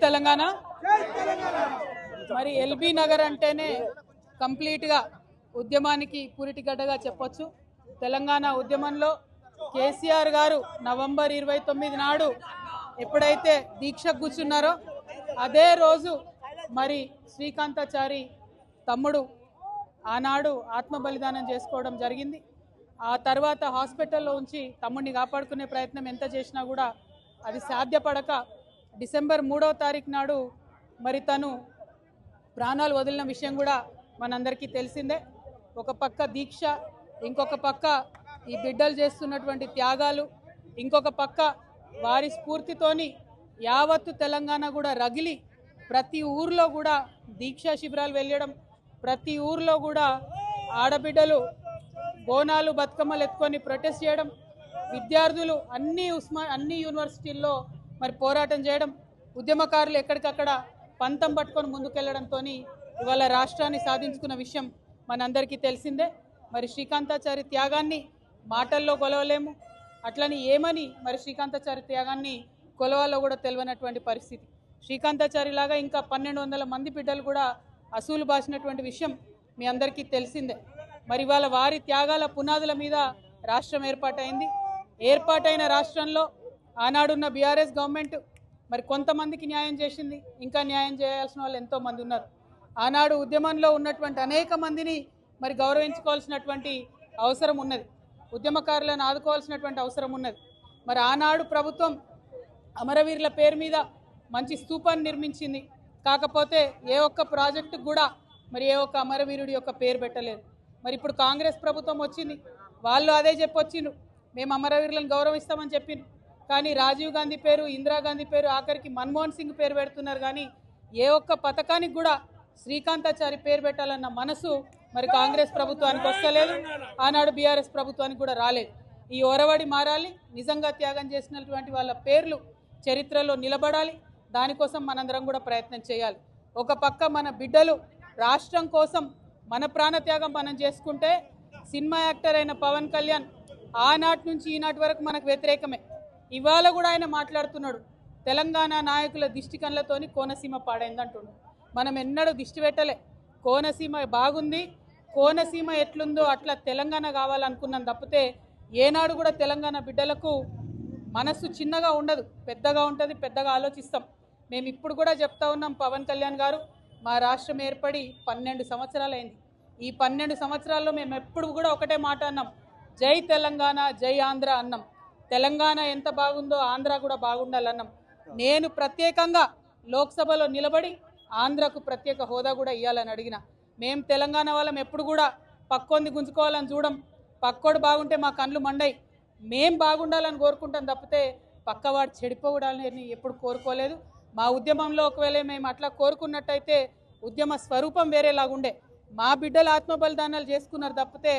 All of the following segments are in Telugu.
తెలంగాణ మరి ఎల్బీ నగర్ అంటేనే కంప్లీట్ గా ఉద్యమానికి పూరిటిగడ్డగా చెప్పొచ్చు। తెలంగాణ ఉద్యమంలో కేసీఆర్ గారు నవంబర్ 29 నాడు ఎప్పుడైతే దీక్షకు కూర్చున్నారో అదే రోజు మరి శ్రీకాంతాచారి తమ్ముడు ఆనాడు ఆత్మ బలిదానం చేసుకోవడం జరిగింది। ఆ తర్వాత హాస్పిటల్లో ఉంచి తమ్ముడిని కాపాడుకునే ప్రయత్నం ఎంత చేసినా కూడా అది సాధ్యపడక డిసెంబర్ 3వ తారీఖు నాడు మరి తను ప్రాణాలు వదిలిన విషయం కూడా మనందరికీ తెలిసిందే। ఒక పక్క దీక్ష, ఇంకొక పక్క ఈ బిడ్డలు చేస్తున్నటువంటి త్యాగాలు, ఇంకొక పక్క వారి స్ఫూర్తితోని యావత్తు తెలంగాణ కూడా రగిలి ప్రతి ఊర్లో కూడా దీక్షా శిబిరాలు వెళ్ళడం, ప్రతి ఊర్లో కూడా ఆడబిడ్డలు బోనాలు బతుకమ్మలు ఎత్తుకొని ప్రొటెస్ట్ చేయడం, విద్యార్థులు అన్ని యూనివర్సిటీల్లో మరి పోరాటం చేయడం, ఉద్యమకారులు ఎక్కడికక్కడ పంతం పట్టుకొని ముందుకెళ్లడంతో ఇవాళ రాష్ట్రాన్ని సాధించుకున్న విషయం మనందరికీ తెలిసిందే। మరి శ్రీకాంతాచారి త్యాగాన్ని మాటల్లో కొలవలేము, అట్లని ఏమని మరి శ్రీకాంతాచారి త్యాగాన్ని కొలవాలో కూడా తెలియనటువంటి పరిస్థితి। శ్రీకాంతాచారి లాగా ఇంకా 1200 మంది బిడ్డలు కూడా అసూలు బాసినటువంటి విషయం మీ అందరికీ తెలిసిందే। మరి ఇవాళ వారి త్యాగాల పునాదుల మీద రాష్ట్రం ఏర్పాటైంది। ఏర్పాటైన రాష్ట్రంలో ఆనాడున్న బీఆర్ఎస్ గవర్నమెంట్ మరి కొంతమందికి న్యాయం చేసింది, ఇంకా న్యాయం చేయాల్సిన వాళ్ళు ఎంతో మంది ఉన్నారు। ఆనాడు ఉద్యమంలో ఉన్నటువంటి అనేక మందిని మరి గౌరవించుకోవాల్సినటువంటి అవసరం ఉన్నది, ఉద్యమకారులను ఆదుకోవాల్సినటువంటి అవసరం ఉన్నది। మరి ఆనాడు ప్రభుత్వం అమరవీరుల పేరు మీద మంచి స్తూపాన్ని నిర్మించింది, కాకపోతే ఏ ఒక్క ప్రాజెక్టుకు కూడా మరి ఏ ఒక్క అమరవీరుడి యొక్క పేరు పెట్టలేదు। మరి ఇప్పుడు కాంగ్రెస్ ప్రభుత్వం వచ్చింది, వాళ్ళు అదే చెప్పొచ్చిండ్రు, మేము అమరవీరులను గౌరవిస్తామని చెప్పిండ్రు, కానీ రాజీవ్ గాంధీ పేరు, ఇందిరాగాంధీ పేరు, ఆఖరికి మన్మోహన్ సింగ్ పేరు పెడుతున్నారు, కానీ ఏ ఒక్క పథకానికి కూడా శ్రీకాంతాచారి పేరు పెట్టాలన్న మనసు మరి కాంగ్రెస్ ప్రభుత్వానికి వస్తలేదు, ఆనాడు బీఆర్ఎస్ ప్రభుత్వానికి కూడా రాలేదు। ఈ ఒరవడి మారాలి, నిజంగా త్యాగం చేసినటువంటి వాళ్ళ పేర్లు చరిత్రలో నిలబడాలి, దానికోసం మనందరం కూడా ప్రయత్నం చేయాలి। ఒక పక్క మన బిడ్డలు రాష్ట్రం కోసం మన ప్రాణత్యాగం మనం చేసుకుంటే సినిమా యాక్టర్ అయిన పవన్ కళ్యాణ్ ఆనాటి నుంచి ఈనాటి వరకు మనకు వ్యతిరేకమే। ఇవాళ కూడా ఆయన మాట్లాడుతున్నాడు, తెలంగాణ నాయకుల దిష్టి కళ్ళతోని కోనసీమ పాడైందంటున్నాడు। మనం ఎన్నడూ దిష్టి పెట్టలే, కోనసీమ బాగుంది, కోనసీమ ఎట్లుందో అట్లా తెలంగాణ కావాలనుకున్నాం తప్పితే ఏనాడు కూడా తెలంగాణ బిడ్డలకు మనస్సు చిన్నగా ఉండదు, పెద్దగా ఉంటుంది, పెద్దగా ఆలోచిస్తాం। మేము ఇప్పుడు కూడా చెప్తా ఉన్నాం, పవన్ కళ్యాణ్ గారు మా రాష్ట్రం ఏర్పడి 12 సంవత్సరాలైంది, ఈ 12 సంవత్సరాల్లో మేము ఎప్పుడు కూడా ఒకటే మాట అన్నాం, జై తెలంగాణ జై ఆంధ్ర అన్నాం। తెలంగాణ ఎంత బాగుందో ఆంధ్ర కూడా బాగుండాలన్నాం। నేను ప్రత్యేకంగా లోక్సభలో నిలబడి ఆంధ్రకు ప్రత్యేక హోదా కూడా ఇవ్వాలని అడిగిన। మేము తెలంగాణ వాళ్ళం ఎప్పుడు కూడా పక్కోంది గుంజుకోవాలని చూడం, పక్కోడు బాగుంటే మా కళ్ళు మండయి, మేం బాగుండాలని కోరుకుంటాం తప్పితే పక్కవాడు చెడిపోవడాలని ఎప్పుడు కోరుకోలేదు। మా ఉద్యమంలో ఒకవేళ మేము అట్లా కోరుకున్నట్టయితే ఉద్యమ స్వరూపం వేరేలాగుండే, మా బిడ్డలు ఆత్మ బలిదానాలు చేసుకున్నారు తప్పితే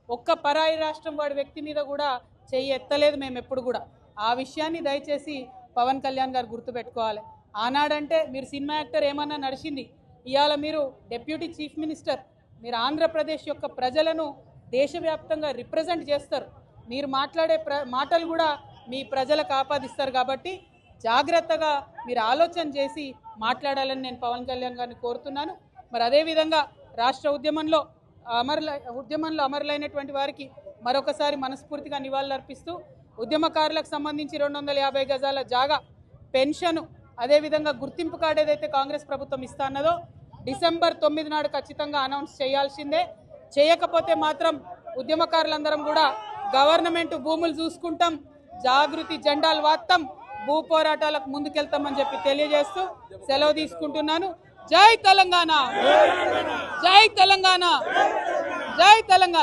ఒక్క పరాయి రాష్ట్రం వాడి వ్యక్తి మీద కూడా చెయ్యి ఎత్తలేదు మేము ఎప్పుడు కూడా। ఆ విషయాన్ని దయచేసి పవన్ కళ్యాణ్ గారు గుర్తుపెట్టుకోవాలి। ఆనాడంటే మీరు సినిమా యాక్టర్ ఏమన్నా నడిచింది, ఇవాళ మీరు డిప్యూటీ చీఫ్ మినిస్టర్, మీరు ఆంధ్రప్రదేశ్ యొక్క ప్రజలను దేశవ్యాప్తంగా రిప్రజెంట్ చేస్తారు, మీరు మాట్లాడే మాటలు కూడా మీ ప్రజలకు ఆపాదిస్తారు, కాబట్టి జాగ్రత్తగా మీరు ఆలోచన చేసి మాట్లాడాలని నేను పవన్ కళ్యాణ్ గారిని కోరుతున్నాను। మరి అదేవిధంగా రాష్ట్ర ఉద్యమంలో అమరులైనటువంటి వారికి మరొకసారి మనస్ఫూర్తిగా నివాళులర్పిస్తూ ఉద్యమకారులకు సంబంధించి 250 గజాల జాగా, పెన్షన్, అదేవిధంగా గుర్తింపు కార్డు ఏదైతే కాంగ్రెస్ ప్రభుత్వం ఇస్తా అన్నదో డిసెంబర్ 9 నాడు ఖచ్చితంగా అనౌన్స్ చేయాల్సిందే, చేయకపోతే మాత్రం ఉద్యమకారులందరం కూడా గవర్నమెంట్ భూములు చూసుకుంటాం, జాగృతి జెండాలు వాత్తాం, భూ పోరాటాలకు ముందుకెళ్తామని చెప్పి తెలియజేస్తూ సెలవు తీసుకుంటున్నాను। జై తెలంగాణ, జై తెలంగాణ, జై తెలంగాణ।